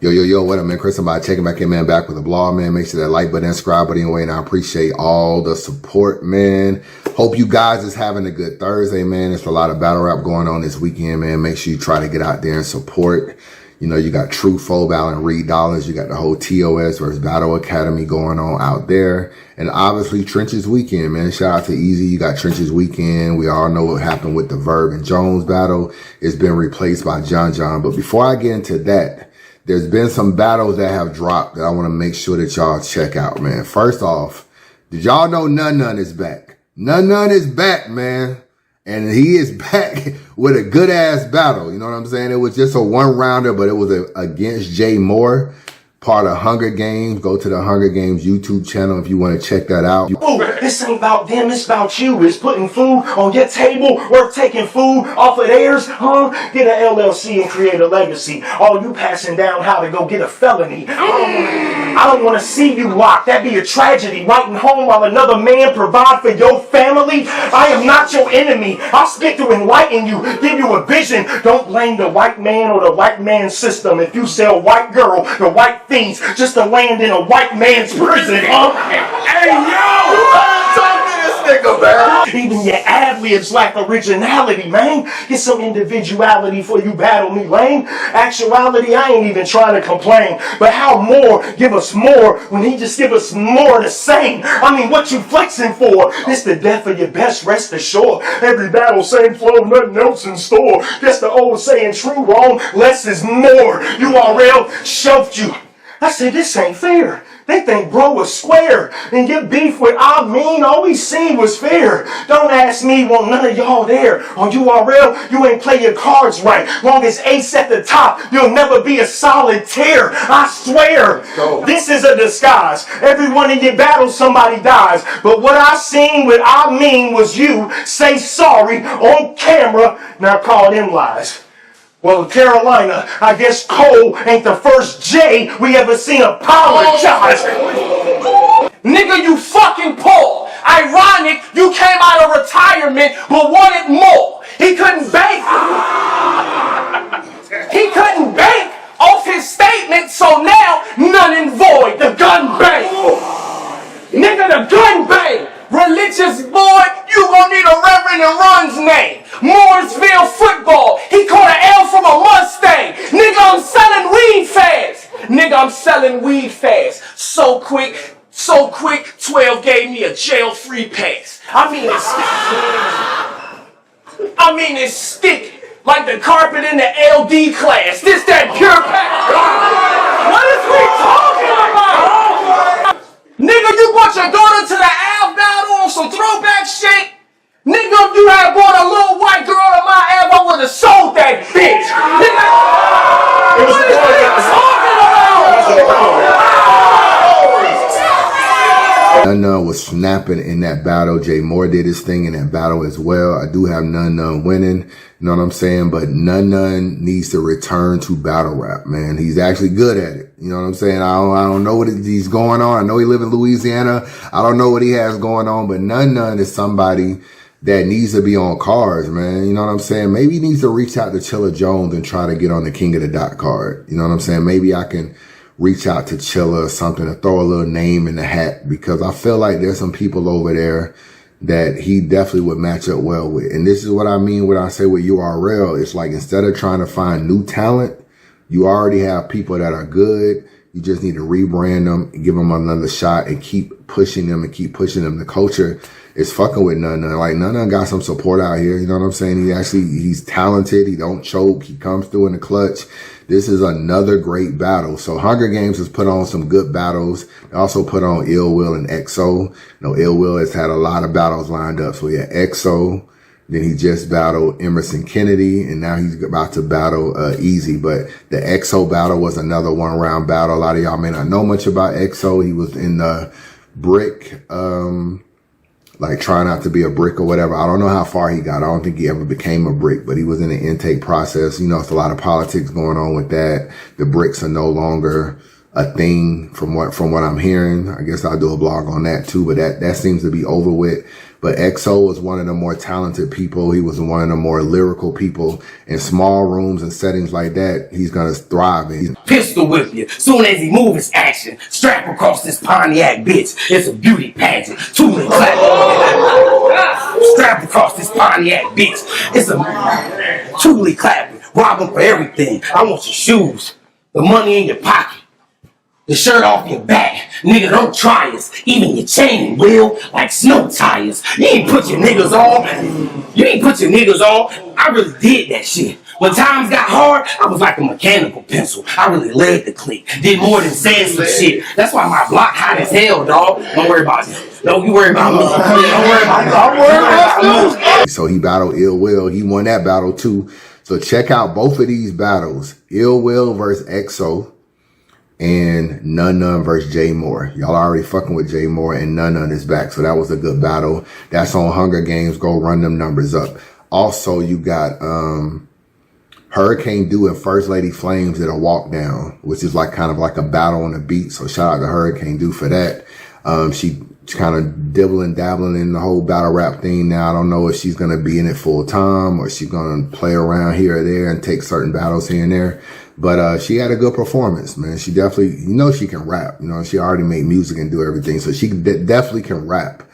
Yo, what up, man? Chris, somebody checking back in, man, back with a blog, man. Make sure that like button and subscribe button anyway, and I appreciate all the support, man. Hope you guys is having a good Thursday, man. There's a lot of battle rap going on this weekend, man. Make sure you try to get out there and support. You know, you got True Foe Battle and Reed Dollars. You got the whole TOS versus Battle Academy going on out there. And obviously, Trenches Weekend, man. Shout out to EAZY. You got Trenches Weekend. We all know what happened with the Verb and Jones battle. It's been replaced by John. But before I get into that, there's been some battles that have dropped that I want to make sure that y'all check out, man. First off, did y'all know Nun Nun is back? Nun Nun is back, man. And he is back with a good-ass battle. You know what I'm saying? It was just a one-rounder, but it was against Jay Moor, part of Hunger Games. Go to the Hunger Games YouTube channel if you want to check that out. Oh, this ain't about them, it's about you. It's putting food on your table, worth taking food off of theirs, huh? Get an LLC and create a legacy. Oh, you passing down how to go get a felony. I don't want to see you locked. That'd be a tragedy. Writing home while another man provide for your family. I am not your enemy. I'll speak to enlighten you, give you a vision. Don't blame the white man or the white man system if you sell white girl to white things just to land in a white man's prison, huh? Hey, yo! Talk to this nigga, man. Even your ad-libs lack originality, man. Get some individuality for you battle me, lame. Actuality, I ain't even trying to complain. But how Moor give us more when he just give us more the same? I mean, what you flexing for? It's the death of your best, rest assured. Every battle, same flow, nothing else in store. That's the old saying, true, wrong, less is more. URL shelved you. I said, this ain't fair. They think bro was square. And get beef with all we seen was fair. Don't ask me, want none of y'all there. On URL, you ain't play your cards right. Long as Ace at the top, you'll never be a solitaire. I swear. This is a disguise. Every one of your battles, somebody dies. But what I seen with was you say sorry on camera. Now call them lies. Well, Carolina, I guess Cole ain't the first J we ever seen apologize. Nigga, you fucking poor. Ironic, you came out of retirement but wanted more. He couldn't bank. He couldn't bank off his statement, so now none and void. The gun bang. Nigga, the gun bang. Religious boy, you gon' need a reverend and Run's name. Mooresville football, he caught an L from a Mustang. Nigga, I'm selling weed fast. Nigga, I'm selling weed fast. So quick, 12 gave me a jail-free pass. I mean it's sticky, like the carpet in the LD class. This that pure pack. What is we talking about? Nigga, you brought your daughter to the Av battle on some throwback shit? Nigga, if you had brought a little white girl to my Av, I would have sold that bitch. Nigga, what is we talking about? Nun Nun was snapping in that battle. Jay Moor did his thing in that battle as well. I do have Nun Nun winning. You know what I'm saying? But Nun Nun needs to return to battle rap, man. He's actually good at it. You know what I'm saying? I don't know what he's going on. I know he lives in Louisiana. I don't know what he has going on. But Nun Nun is somebody that needs to be on cards, man. You know what I'm saying? Maybe he needs to reach out to Chilla Jones and try to get on the King of the Dot card. You know what I'm saying? Maybe I can reach out to Chilla or something to throw a little name in the hat, because I feel like there's some people over there that he definitely would match up well with. And this is what I mean when I say with URL. It's like, instead of trying to find new talent, you already have people that are good. You just need to rebrand them and give them another shot and keep pushing them and keep pushing them. The culture is fucking with Nun Nun. Like, Nun Nun got some support out here. You know what I'm saying? He's talented. He don't choke. He comes through in the clutch. This is another great battle. So Hunger Games has put on some good battles. They also put on Ill Will and XO. You know, Ill Will has had a lot of battles lined up. So yeah, XO. Then he just battled Emerson Kennedy, and now he's about to battle EAZY. But the XO battle was another one-round battle. A lot of y'all may not know much about XO. He was in the brick, like trying not to be a brick or whatever. I don't know how far he got. I don't think he ever became a brick, but he was in the intake process. You know, it's a lot of politics going on with that. The bricks are no longer a thing from what I'm hearing. I guess I'll do a blog on that too, but that seems to be over with. But XO was one of the more talented people. He was one of the more lyrical people in small rooms and settings like that. He's going to thrive. Pistol whip you. Soon as he move his action. Strap across this Pontiac bitch. It's a beauty pageant. Tooling clap. Strap across this Pontiac bitch. It's a tooling clapping. Rob him for everything. I want your shoes. The money in your pocket. The shirt off your back. Nigga, don't try us. Even your chain will, like snow tires. You ain't put your niggas on. You ain't put your niggas on. I really did that shit. When times got hard, I was like a mechanical pencil. I really led the clique. Did more than saying some shit. That's why my block hot as hell, dog. Don't worry about it. Don't you worry about me. Don't worry about me. Don't worry about me. So he battled Ill Will. He won that battle too. So check out both of these battles. Ill Will versus XO. And Nun Nun versus J Moore. Y'all already fucking with J Moore, and Nun Nun is back. So that was a good battle. That's on Hunger Games. Go run them numbers up. Also, you got Hurricane Dew and First Lady Flamez did a walk down, which is like kind of like a battle on the beat. So shout out to Hurricane Dew for that. She's kind of dibbling, dabbling in the whole battle rap thing now. I don't know if she's going to be in it full time or she's going to play around here or there and take certain battles here and there. But she had a good performance, man. She definitely, you know, she can rap. You know, she already made music and do everything. So she definitely can rap.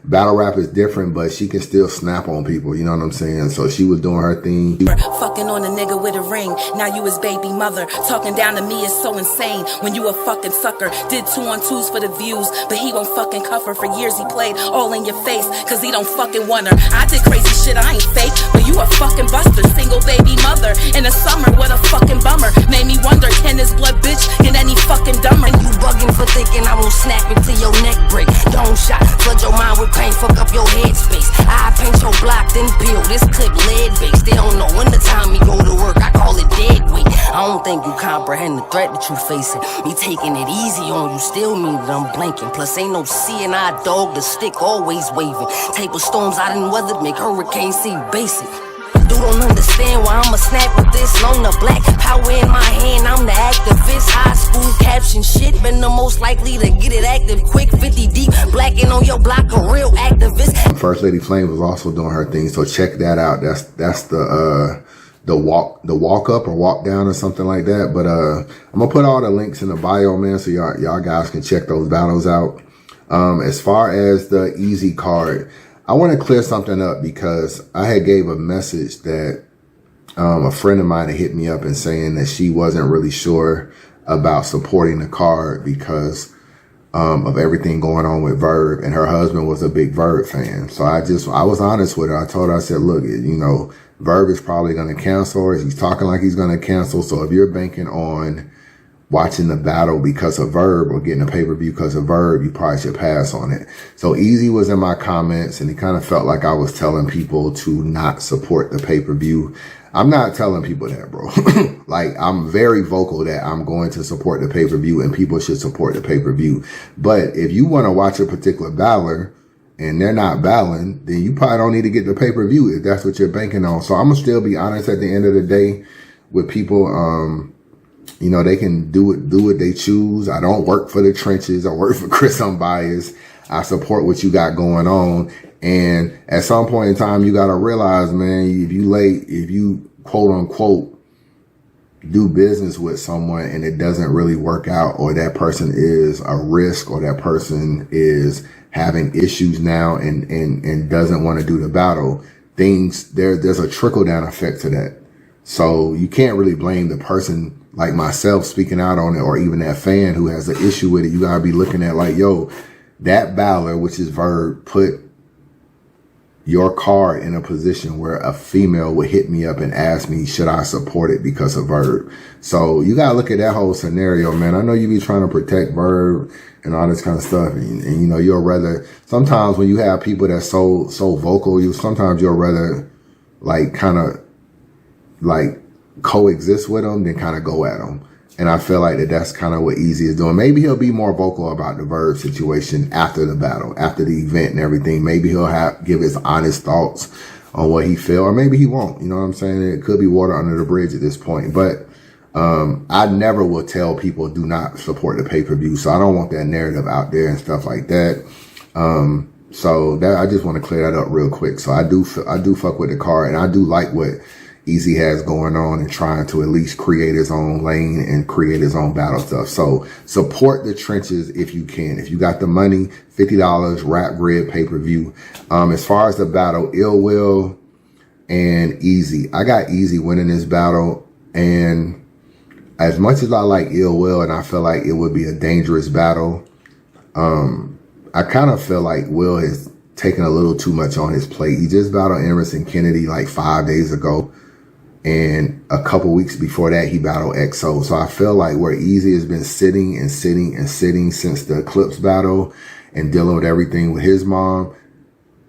Battle rap is different, but she can still snap on people. You know what I'm saying? So she was doing her thing. Fucking on a nigga with a ring. Now you his baby mother. Talking down to me is so insane. When you a fucking sucker. Did 2-on-2s for the views, but he won't fucking cuff her. For years he played all in your face, cause he don't fucking want her. I did crazy shit, I ain't fake, but you a fucking buster. Single baby mother. In the summer, what a fucking bummer. Made me wonder, can this blood bitch get any fucking dumber? You bugging for thinking I won't snap it till your neck break. Dome shot, flood your mind with pain, fuck up your headspace. I paint your block, then peel this clip lead based. They don't know when the time me go to work, I call it dead weight. I don't think you comprehend the threat that you facing. Me taking it easy on you still mean that I'm blanking. Plus ain't no seeing eye dog, the stick always waving. Type of storms I done weathered make hurricanes seem basic. Dude don't understand why I'ma snap with this on the black power in my hand. I'm the activist, high school caption shit. Been the most likely to get it active quick. 50 deep, blacking on your block, a real activist. First Lady Flamez was also doing her thing, so check that out. That's the walk up or walk down or something like that. But I'm gonna put all the links in the bio, man, so y'all guys can check those battles out. As far as the EAZY card, I want to clear something up because I had gave a message that a friend of mine had hit me up and saying that she wasn't really sure about supporting the card because of everything going on with Verb, and her husband was a big Verb fan. So I was honest with her. I told her, I said, look, you know, Verb is probably going to cancel, or he's talking like he's going to cancel. So if you're banking on watching the battle because of Verb or getting a pay-per-view because of Verb, you probably should pass on it. So EAZY was in my comments and he kind of felt like I was telling people to not support the pay-per-view. I'm not telling people that, bro. Like, I'm very vocal that I'm going to support the pay-per-view and people should support the pay-per-view. But if you want to watch a particular battler and they're not battling, then you probably don't need to get the pay-per-view if that's what you're banking on. So I'm going to still be honest at the end of the day with people. You know, they can do what they choose. I don't work for the trenches. I work for Chris Unbiased. I support what you got going on. And at some point in time, you got to realize, man, if you quote unquote do business with someone and it doesn't really work out, or that person is a risk, or that person is having issues now and doesn't want to do the battle, there's a trickle down effect to that. So you can't really blame the person like myself speaking out on it, or even that fan who has an issue with it. You gotta be looking at like, yo, that battler, which is Verb, put your card in a position where a female would hit me up and ask me, should I support it because of Verb? So you gotta look at that whole scenario, man. I know you be trying to protect Verb and all this kind of stuff, and you know, you'll rather, sometimes when you have people that's so vocal, sometimes you'll rather like kind of like coexist with them than kind of go at them. And I feel like that's kind of what EAZY is doing. Maybe he'll be more vocal about the Verb situation after the battle, after the event and everything. Maybe he'll give his honest thoughts on what he feel, or maybe he won't. You know what I'm saying? It could be water under the bridge at this point. But I never will tell people do not support the pay-per-view. So I don't want that narrative out there and stuff like that. So that, I just want to clear that up real quick. So I do fuck with the card, and I do like what EAZY has going on and trying to at least create his own lane and create his own battle stuff. So support the trenches if you can. If you got the money, $50, Rap Grid pay-per-view. As far as the battle, Ill Will and EAZY. I got EAZY winning this battle, and as much as I like Ill Will and I feel like it would be a dangerous battle, I kind of feel like Will has taken a little too much on his plate. He just battled Emerson Kennedy like 5 days ago. And a couple weeks before that, he battled XO. So I feel like where EAZY has been sitting and sitting and sitting since the Eclipse battle and dealing with everything with his mom,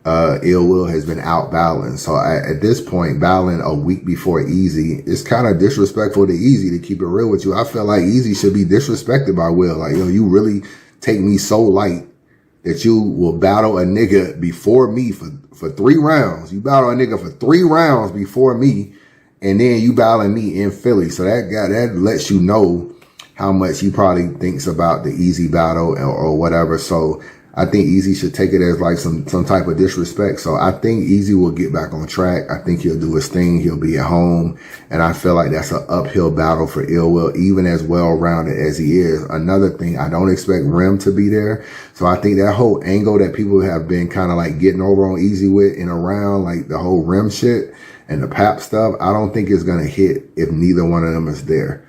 Ill Will has been out battling. So at this point, battling a week before EAZY, it's kind of disrespectful to EAZY, to keep it real with you. I feel like EAZY should be disrespected by Will. Like, yo, you really take me so light that you will battle a nigga before me for 3 rounds. You battle a nigga for 3 rounds before me, and then you battling me in Philly. So that lets you know how much he probably thinks about the EAZY battle or whatever. So I think EAZY should take it as like some type of disrespect. So I think EAZY will get back on track. I think he'll do his thing. He'll be at home. And I feel like that's an uphill battle for Ill Will, even as well-rounded as he is. Another thing, I don't expect Rim to be there. So I think that whole angle that people have been kind of like getting over on EAZY with and around, like the whole Rim shit and the Pap stuff, I don't think it's going to hit if neither one of them is there.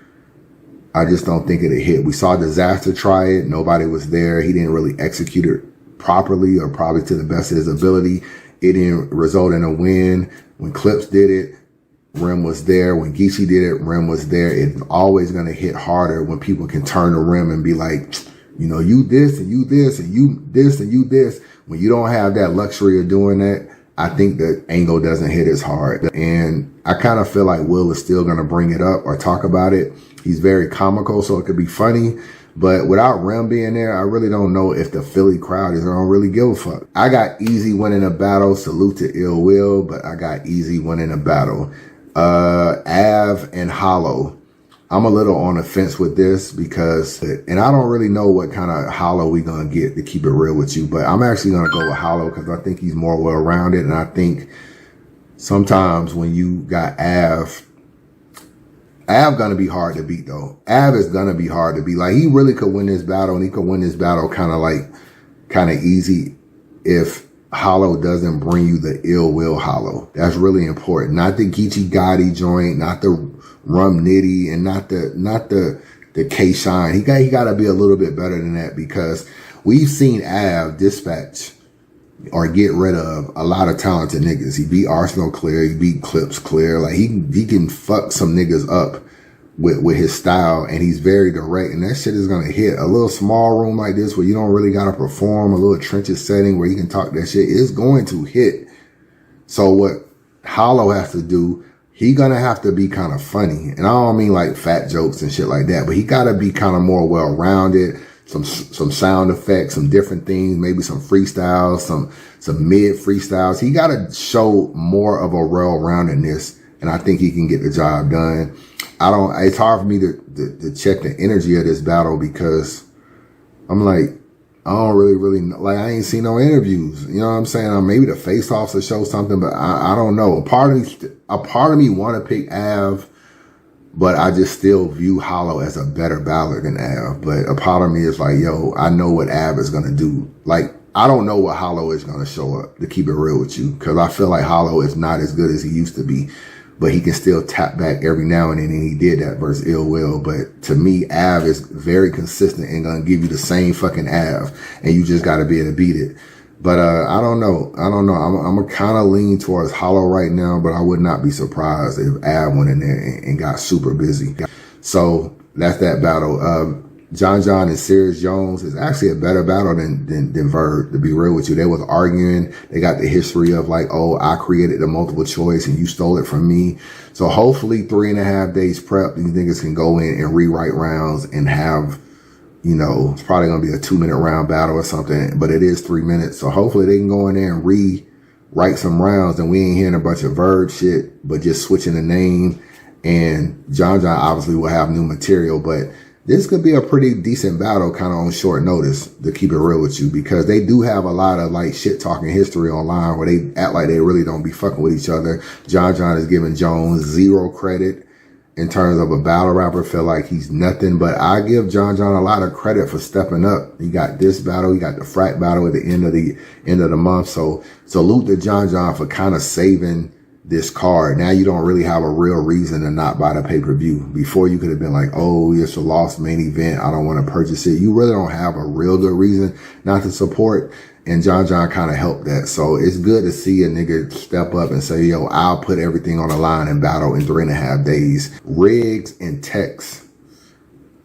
I just don't think it'll hit. We saw Disaster try it. Nobody was there. He didn't really execute it properly or probably to the best of his ability. It didn't result in a win. When Clips did it, Rim was there. When Geechee did it, Rim was there. It's always going to hit harder when people can turn to Rim and be like, you know, you this and you this and you this and you this. When you don't have that luxury of doing that, I think the angle doesn't hit as hard. And I kind of feel like Will is still going to bring it up or talk about it. He's very comical, so it could be funny. But without Rim being there, I really don't know if the Philly crowd is going to really give a fuck. I got EAZY winning a battle. Salute to Ill Will, but I got EAZY winning a battle. Av and Hollow. I'm a little on the fence with this because, and I don't really know what kind of Hollow we going to get, to keep it real with you, but I'm actually going to go with Hollow because I think he's more well-rounded. And I think sometimes when you got Av going to be hard to beat though. Av is going to be hard to beat. Like, he really could win this battle, and he could win this battle kind of easy if Hollow doesn't bring you the Ill Will Hollow. That's really important. Not the Geechee Gotti joint, not the Rum Nitty, and not the K-Shine. He got to be a little bit better than that, because we've seen Av dispatch or get rid of a lot of talented niggas. He beat Arsenal clear. He beat Clips clear. Like, he can fuck some niggas up with his style, and he's very direct, and that shit is going to hit. A little small room like this where you don't really got to perform, a little trenches setting where you can talk that shit, is going to hit. So what Hollow has to do, he going to have to be kind of funny. And I don't mean like fat jokes and shit like that, but he got to be kind of more well-rounded, some sound effects, some different things, maybe some freestyles, some mid freestyles. He got to show more of a well-roundedness, and I think he can get the job done. It's hard for me to check the energy of this battle, because I'm like, I don't really know. Like, I ain't seen no interviews. You know what I'm saying? Maybe the face-offs will show something, but I don't know. A part of me want to pick Av, but I just still view Hollow as a better battler than Av. But a part of me is like, yo, I know what Av is going to do. Like, I don't know what Hollow is going to show up, to keep it real with you, because I feel like Hollow is not as good as he used to be. But he can still tap back every now and then, and he did that versus Ill Will. But to me, Av is very consistent and gonna give you the same fucking Av, and you just gotta be able to beat it. But I don't know. I'm kind of lean towards Hollow right now, but I would not be surprised if Av went in there and got super busy. So that's that battle. John and Sirius Jones is actually a better battle than Verb, to be real with you. They was arguing. They got the history of like, oh, I created the multiple choice and you stole it from me. So hopefully 3.5 days prep, these niggas can go in and rewrite rounds and have, you know, it's probably going to be a 2-minute round battle or something, but it is 3 minutes. So hopefully they can go in there and rewrite some rounds, and we ain't hearing a bunch of Verb shit, but just switching the name. And John obviously will have new material, but this could be a pretty decent battle kind of on short notice, to keep it real with you, because they do have a lot of like shit talking history online where they act like they really don't be fucking with each other. John is giving Jones 0 credit in terms of a battle rapper. Feel like he's nothing, but I give John a lot of credit for stepping up. He got this battle, he got the frat battle at the end of the month. So salute to John for kind of saving this card. Now you don't really have a real reason to not buy the pay-per-view. Before you could have been like, oh, it's a lost main event, I don't want to purchase it. You really don't have a real good reason not to support. And John kind of helped that. So it's good to see a nigga step up and say, yo, I'll put everything on the line and battle in 3.5 days. Riggs and Tex.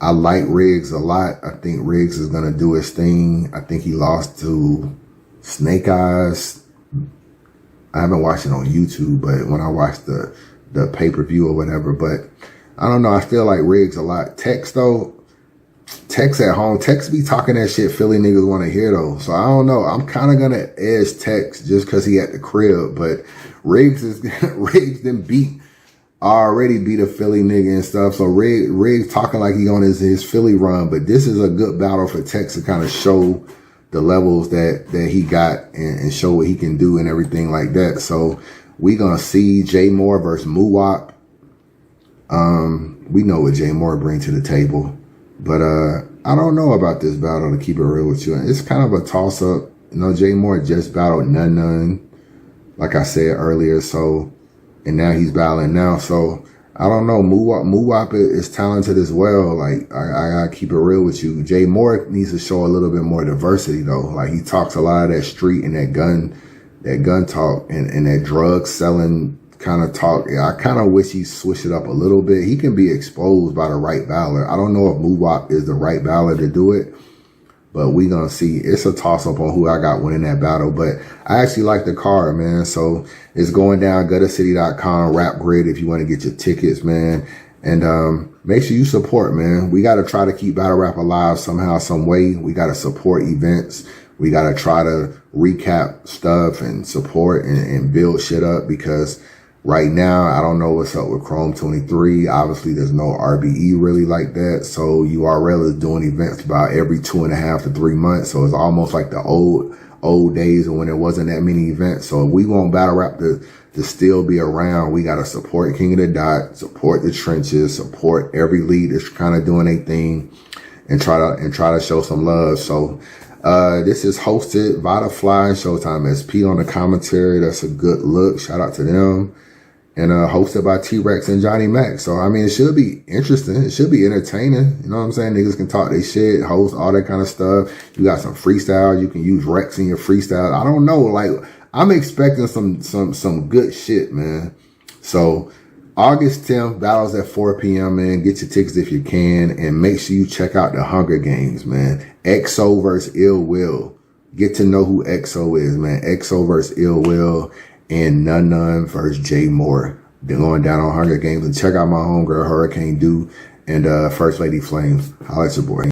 I like Riggs a lot. I think Riggs is going to do his thing. I think he lost to Snake Eyes. I haven't watched it on YouTube, but when I watched the pay-per-view or whatever, but I don't know. I feel like Riggs a lot. Tex though, Tex at home. Tex be talking that shit Philly niggas want to hear though. So I don't know. I'm kind of going to edge Tex just because he at the crib, but Riggs already beat a Philly nigga and stuff. So Riggs talking like he on his Philly run, but this is a good battle for Tex to kind of show the levels that he got and show what he can do and everything like that. So we gonna see Jay Moore versus Muwap. We know what Jay Moore brings to the table, but I don't know about this battle, to keep it real with you. It's kind of a toss up. You know, Jay Moore just battled Nun Nun, like I said earlier. So, and now he's battling now. So I don't know. Muwap is talented as well. Like, I gotta keep it real with you. Jay Moore needs to show a little bit more diversity though. Like, he talks a lot of that street and that gun talk and that drug selling kind of talk. Yeah, I kind of wish he switched it up a little bit. He can be exposed by the right battler. I don't know if Muwap is the right battler to do it, but we gonna see. It's a toss up on who I got winning that battle. But I actually like the card, man. So it's going down, guttercity.com, Rap Grid, if you want to get your tickets, man. And make sure you support, man. We got to try to keep battle rap alive somehow, some way. We got to support events. We got to try to recap stuff and support and build shit up, because right now, I don't know what's up with Chrome 23. Obviously, there's no RBE really like that. So URL is doing events about every 2.5 to 3 months. So it's almost like the old days when there wasn't that many events. So if we want battle rap to still be around, we got to support King of the Dot, support the trenches, support every lead that's kind of doing their thing, and try to show some love. So this is hosted by The Fly and Showtime SP on the commentary. That's a good look. Shout out to them. And hosted by T-Rex and Johnny Mac. So, I mean, it should be interesting. It should be entertaining. You know what I'm saying? Niggas can talk their shit, host, all that kind of stuff. You got some freestyle. You can use Rex in your freestyle. I don't know. Like, I'm expecting some good shit, man. So, August 10th, battles at 4 p.m., man. Get your tickets if you can. And make sure you check out the Hunger Games, man. EXO versus Ill Will. Get to know who EXO is, man. EXO versus Ill Will. And Nun Nun versus Jay Moore. They're going down on Hunger Games. And check out my homegirl, Hurricane Dew, and First Lady Flames. Holla at your boy.